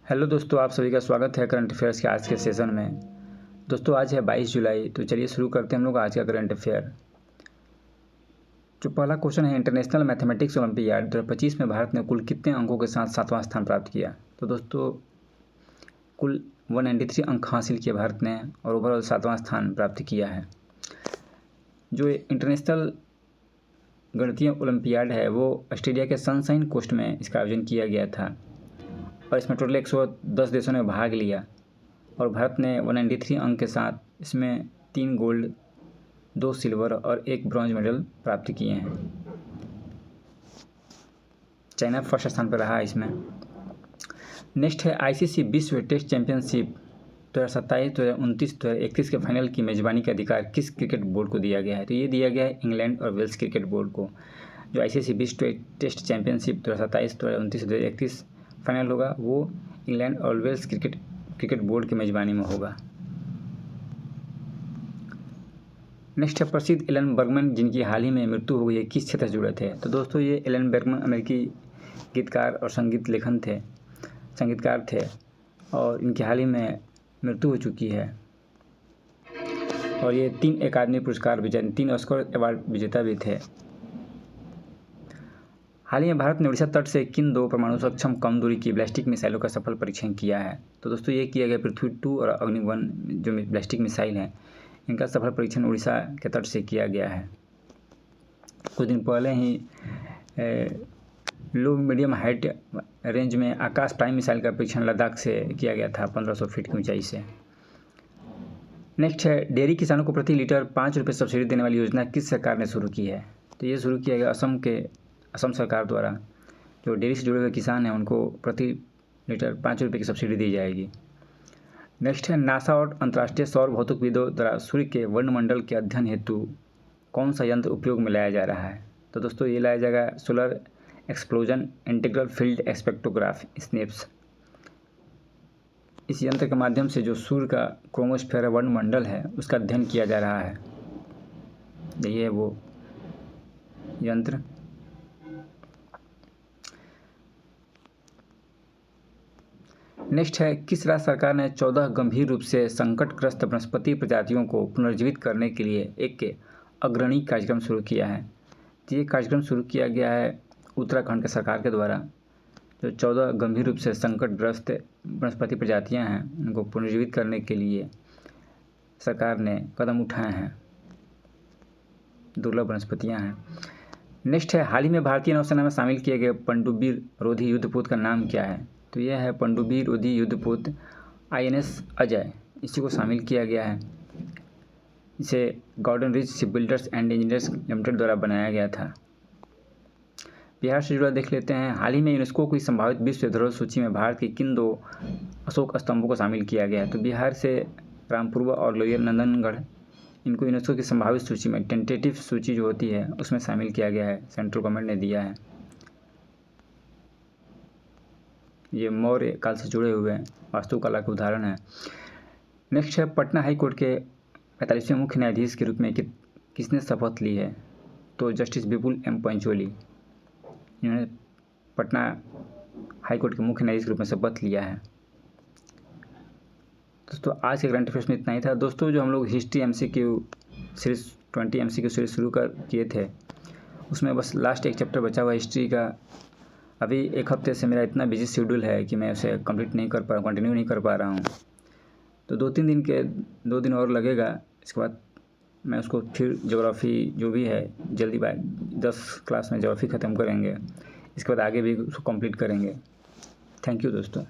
Hello दोस्तों, आप सभी का स्वागत है करंट अफेयर्स के आज के सेशन में। दोस्तों आज है 22 जुलाई, तो चलिए शुरू करते हैं हम लोग आज का करंट अफेयर। जो पहला क्वेश्चन है, इंटरनेशनल मैथमेटिक्स ओलंपियाड 2025 में भारत ने कुल कितने अंकों के साथ 7वां स्थान प्राप्त किया। तो दोस्तों कुल 193 अंक हासिल किए भारत ने और ओवरऑल 7वां स्थान प्राप्त किया है। जो इंटरनेशनल गणितीय ओलंपियाड है वो ऑस्ट्रेलिया के सनशाइन कोस्ट में इसका आयोजन किया गया था और इसमें टोटल 110 देशों ने भाग लिया और भारत ने 193 अंक के साथ इसमें 3 गोल्ड, 2 सिल्वर और 1 ब्रॉन्ज मेडल प्राप्त किए हैं। चाइना फर्स्ट स्थान पर रहा इसमें। नेक्स्ट है आईसीसी विश्व टेस्ट चैंपियनशिप 2027, 2029, 2031 के फाइनल की मेजबानी का अधिकार किस क्रिकेट बोर्ड को दिया गया है। तो ये दिया गया है इंग्लैंड और वेल्स क्रिकेट बोर्ड को। जो आईसीसी विश्व टेस्ट चैंपियनशिप 2027, 2029, 2031 फाइनल होगा वो इंग्लैंड और वेल्स क्रिकेट बोर्ड की मेजबानी में होगा। नेक्स्ट है प्रसिद्ध एलन बर्गमैन जिनकी हाल ही में मृत्यु हो गई है, किस क्षेत्र से जुड़े थे। तो दोस्तों ये एलन बर्गमैन अमेरिकी गीतकार और संगीतकार थे और इनकी हाल ही में मृत्यु हो चुकी है और ये 3 अकादमी पुरस्कार विजेता, 3 ऑस्कर अवार्ड विजेता भी थे। हाल ही में भारत ने उड़ीसा तट से किन 2 परमाणु सक्षम कम दूरी की बैलिस्टिक मिसाइलों का सफल परीक्षण किया है। तो दोस्तों ये किया गया पृथ्वी 2 और अग्नि 1 जो बैलिस्टिक मिसाइल हैं, इनका सफल परीक्षण उड़ीसा के तट से किया गया है। कुछ दिन पहले ही लो मीडियम हाइट रेंज में आकाश प्राइम मिसाइल का परीक्षण लद्दाख से किया गया था 1500 फीट की ऊंचाई से। नेक्स्ट है डेयरी किसानों को प्रति लीटर 5 रुपये सब्सिडी देने वाली योजना किस सरकार ने शुरू की है। तो ये शुरू किया गया असम सरकार द्वारा। जो डेयरी से जुड़े हुए किसान हैं उनको प्रति लीटर 5 रुपये की सब्सिडी दी जाएगी। नेक्स्ट है नासा और अंतर्राष्ट्रीय सौर भौतिकविदों द्वारा सूर्य के वर्णमंडल के अध्ययन हेतु कौन सा यंत्र उपयोग में लाया जा रहा है। तो दोस्तों ये लाया जाएगा solar explosion integral field spectrograph snaps. इस यंत्र के माध्यम से जो सूर्य का क्रोमोस्फेयर वर्णमंडल है उसका अध्ययन किया जा रहा है। यही है वो यंत्र। नेक्स्ट है किस राज्य सरकार ने 14 गंभीर रूप से संकटग्रस्त वनस्पति प्रजातियों को पुनर्जीवित करने के लिए एक अग्रणी कार्यक्रम शुरू किया है। तो ये कार्यक्रम शुरू किया गया है उत्तराखंड के सरकार के द्वारा। जो 14 गंभीर रूप से संकटग्रस्त वनस्पति प्रजातियां हैं उनको पुनर्जीवित करने के लिए सरकार ने कदम उठाए हैं, दुर्लभ वनस्पतियां हैं। नेक्स्ट है हाल ही में भारतीय नौसेना में शामिल किए गए पनडुब्बी रोधी युद्धपोत का नाम क्या है। तो यह है पनडुब्बी रोधी युद्धपोत INS अजय, इसी को शामिल किया गया है। इसे गॉर्डन रिच शिपबिल्डर्स एंड इंजीनियर्स लिमिटेड द्वारा बनाया गया था। बिहार से जुड़ा देख लेते हैं। हाल ही में यूनेस्को की संभावित विश्व धरोहर सूची में भारत के किन 2 अशोक स्तंभों को शामिल किया गया है। तो बिहार से रामपुरवा और लोहिया नंदनगढ़, इनको यूनेस्को की संभावित सूची में टेंटेटिव सूची जो होती है उसमें शामिल किया गया है, सेंट्रल गवर्नमेंट ने दिया है। ये मौर्य काल से जुड़े हुए वास्तुकला के उदाहरण है। नेक्स्ट है पटना हाई कोर्ट के 45वें मुख्य न्यायाधीश के रूप में किसने शपथ ली है। तो जस्टिस विपुल M पंचोली, इन्होंने पटना हाई कोर्ट के मुख्य न्यायाधीश के रूप में शपथ लिया है। दोस्तों आज के करंट अफेयर्स में इतना ही था। दोस्तों जो हम लोग history MCQ series 20 MCQ series शुरू किए थे उसमें बस लास्ट एक चैप्टर बचा हुआ हिस्ट्री का। अभी एक हफ्ते से मेरा इतना बिजी शेड्यूल है कि मैं उसे कंटिन्यू नहीं कर पा रहा हूँ। तो 2 दिन और लगेगा, इसके बाद मैं उसको फिर ज्योग्राफी जो भी है जल्दी 10 क्लास में ज्योग्राफी ख़त्म करेंगे, इसके बाद आगे भी उसको कंप्लीट करेंगे। थैंक यू दोस्तों।